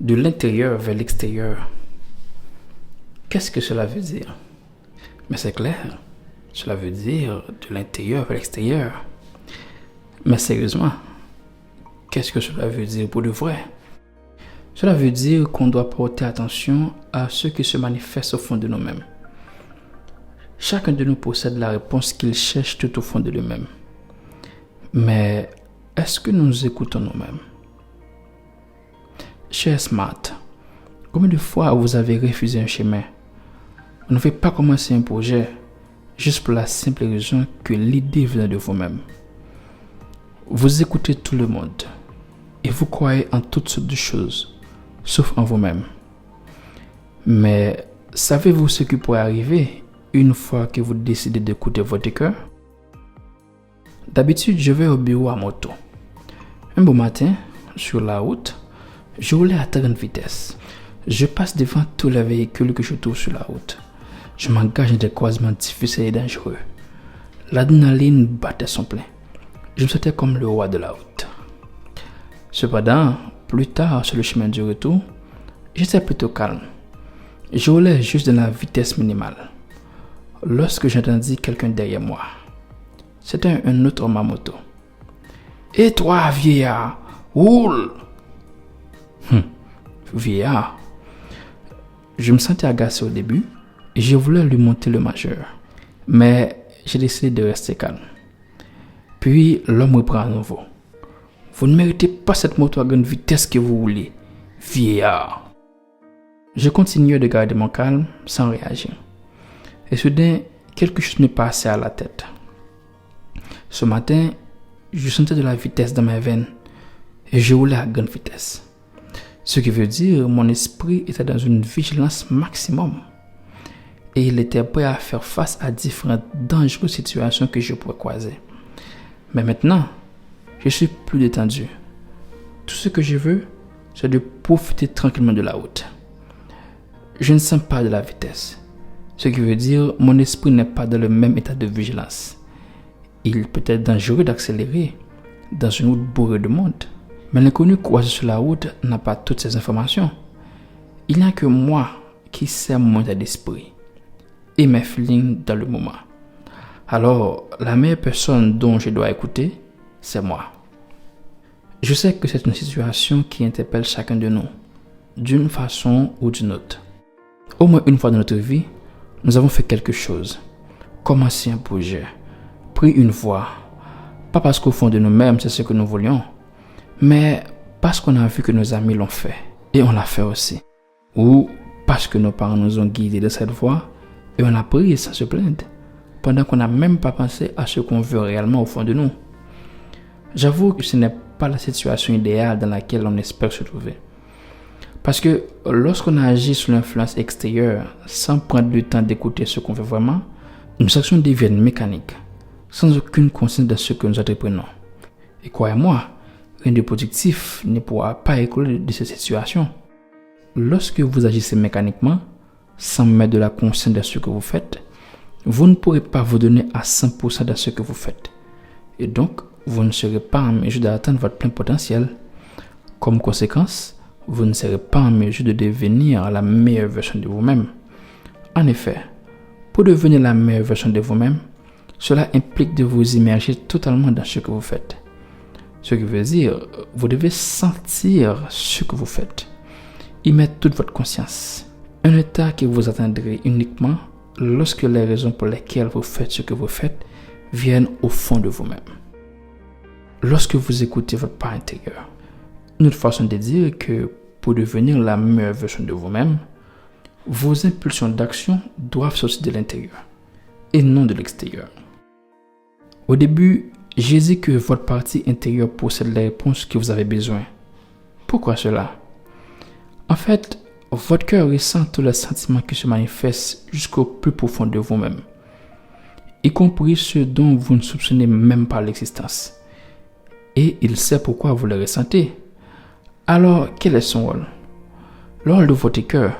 de l'intérieur vers l'extérieur. Qu'est-ce que cela veut dire? Mais c'est clair, cela veut dire de l'intérieur vers l'extérieur. Mais sérieusement, qu'est-ce que cela veut dire pour de vrai? Cela veut dire qu'on doit porter attention à ce qui se manifeste au fond de nous-mêmes. Chacun de nous possède la réponse qu'il cherche tout au fond de lui-même. Mais est-ce que nous écoutons nous-mêmes? Cher Smart, combien de fois vous avez refusé un chemin? On ne fait pas commencer un projet juste pour la simple raison que l'idée vient de vous-même. Vous écoutez tout le monde et vous croyez en toutes sortes de choses, sauf en vous-même. Mais savez-vous ce qui pourrait arriver une fois que vous décidez d'écouter votre cœur? D'habitude, je vais au bureau à moto. Un beau matin, sur la route, je roulais à très grande vitesse. Je passe devant tous les véhicules que je trouve sur la route. Je m'engage dans des croisements difficiles et dangereux. L'adrénaline battait son plein. Je me sentais comme le roi de la route. Cependant, plus tard sur le chemin du retour, j'étais plutôt calme. Je roulais juste dans la vitesse minimale. Lorsque j'entendis quelqu'un derrière moi. C'était un autre homme à moto. « Et toi, vieillard, roule !» Vieillard. Je me sentais agacé au début et je voulais lui monter le majeur. Mais j'ai décidé de rester calme. Puis l'homme reprend à nouveau. « Vous ne méritez pas cette moto à grande vitesse que vous roulez, vieillard !» Je continuais de garder mon calme sans réagir. Et soudain, quelque chose me passait à la tête. Ce matin, je sentais de la vitesse dans mes veines et je roulais à grande vitesse. Ce qui veut dire mon esprit était dans une vigilance maximum et il était prêt à faire face à différentes dangereuses situations que je pourrais croiser. Mais maintenant, je suis plus détendu. Tout ce que je veux, c'est de profiter tranquillement de la route. Je ne sens pas de la vitesse, ce qui veut dire mon esprit n'est pas dans le même état de vigilance. Il peut être dangereux d'accélérer dans une route bourrée de monde. Mais l'inconnu croisé sur la route n'a pas toutes ces informations. Il n'y a que moi qui sais mon état d'esprit et mes feelings dans le moment. Alors, la meilleure personne dont je dois écouter, c'est moi. Je sais que c'est une situation qui interpelle chacun de nous, d'une façon ou d'une autre. Au moins une fois dans notre vie, nous avons fait quelque chose, commencé un projet, pris une voie, pas parce qu'au fond de nous-mêmes c'est ce que nous voulions, mais parce qu'on a vu que nos amis l'ont fait et on l'a fait aussi. Ou parce que nos parents nous ont guidés de cette voie et on a pris sans se plaindre, pendant qu'on n'a même pas pensé à ce qu'on veut réellement au fond de nous. J'avoue que ce n'est pas la situation idéale dans laquelle on espère se trouver. Parce que lorsqu'on agit sous l'influence extérieure sans prendre le temps d'écouter ce qu'on veut vraiment, nos actions deviennent mécaniques, sans aucune conscience de ce que nous entreprenons. Et croyez-moi, rien de positif ne pourra pas écouler de cette situation. Lorsque vous agissez mécaniquement, sans mettre de la conscience de ce que vous faites, vous ne pourrez pas vous donner à 100% de ce que vous faites. Et donc, vous ne serez pas en mesure d'atteindre votre plein potentiel. Comme conséquence, vous ne serez pas en mesure de devenir la meilleure version de vous-même. En effet, pour devenir la meilleure version de vous-même, cela implique de vous immerger totalement dans ce que vous faites. Ce qui veut dire, vous devez sentir ce que vous faites, y mettre toute votre conscience. Un état que vous atteindrez uniquement lorsque les raisons pour lesquelles vous faites ce que vous faites viennent au fond de vous-même. Lorsque vous écoutez votre part intérieure, une autre façon de dire que pour devenir la meilleure version de vous-même, vos impulsions d'action doivent sortir de l'intérieur et non de l'extérieur. Au début, j'ai dit que votre partie intérieure possède les réponses que vous avez besoin. Pourquoi cela? En fait, votre cœur ressent tous les sentiments qui se manifestent jusqu'au plus profond de vous-même, y compris ceux dont vous ne soupçonnez même pas l'existence. Et il sait pourquoi vous les ressentez. Alors, quel est son rôle? Le rôle de votre cœur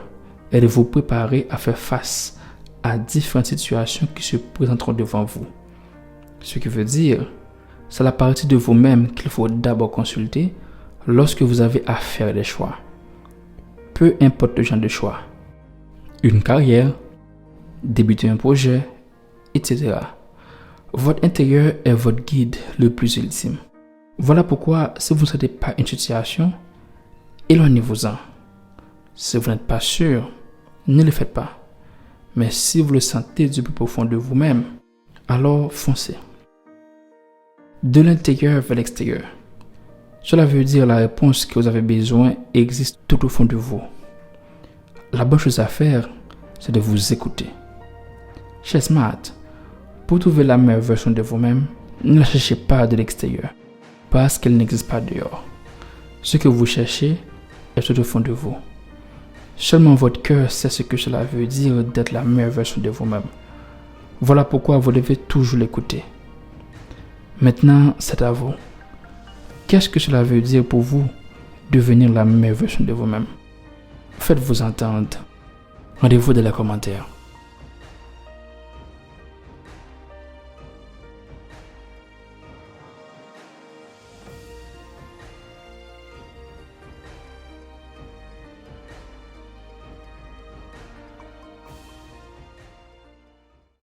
est de vous préparer à faire face à différentes situations qui se présenteront devant vous. Ce qui veut dire, c'est la partie de vous-même qu'il faut d'abord consulter lorsque vous avez à faire des choix. peu importe le genre de choix. Une carrière, débuter un projet, etc. Votre intérieur est votre guide le plus ultime. Voilà pourquoi, si vous ne sentez pas une situation, éloignez-vous-en. Si vous n'êtes pas sûr, ne le faites pas. Mais si vous le sentez du plus profond de vous-même, alors foncez. De l'intérieur vers l'extérieur. Cela veut dire la réponse que vous avez besoin existe tout au fond de vous. La bonne chose à faire, c'est de vous écouter. Chez Smart, pour trouver la meilleure version de vous-même, ne la cherchez pas de l'extérieur, parce qu'elle n'existe pas dehors. Ce que vous cherchez est tout au fond de vous. Seulement votre cœur sait ce que cela veut dire d'être la meilleure version de vous-même. Voilà pourquoi vous devez toujours l'écouter. Maintenant, c'est à vous. Qu'est-ce que cela veut dire pour vous devenir la meilleure version de vous-même? Faites-vous entendre. Rendez-vous dans les commentaires.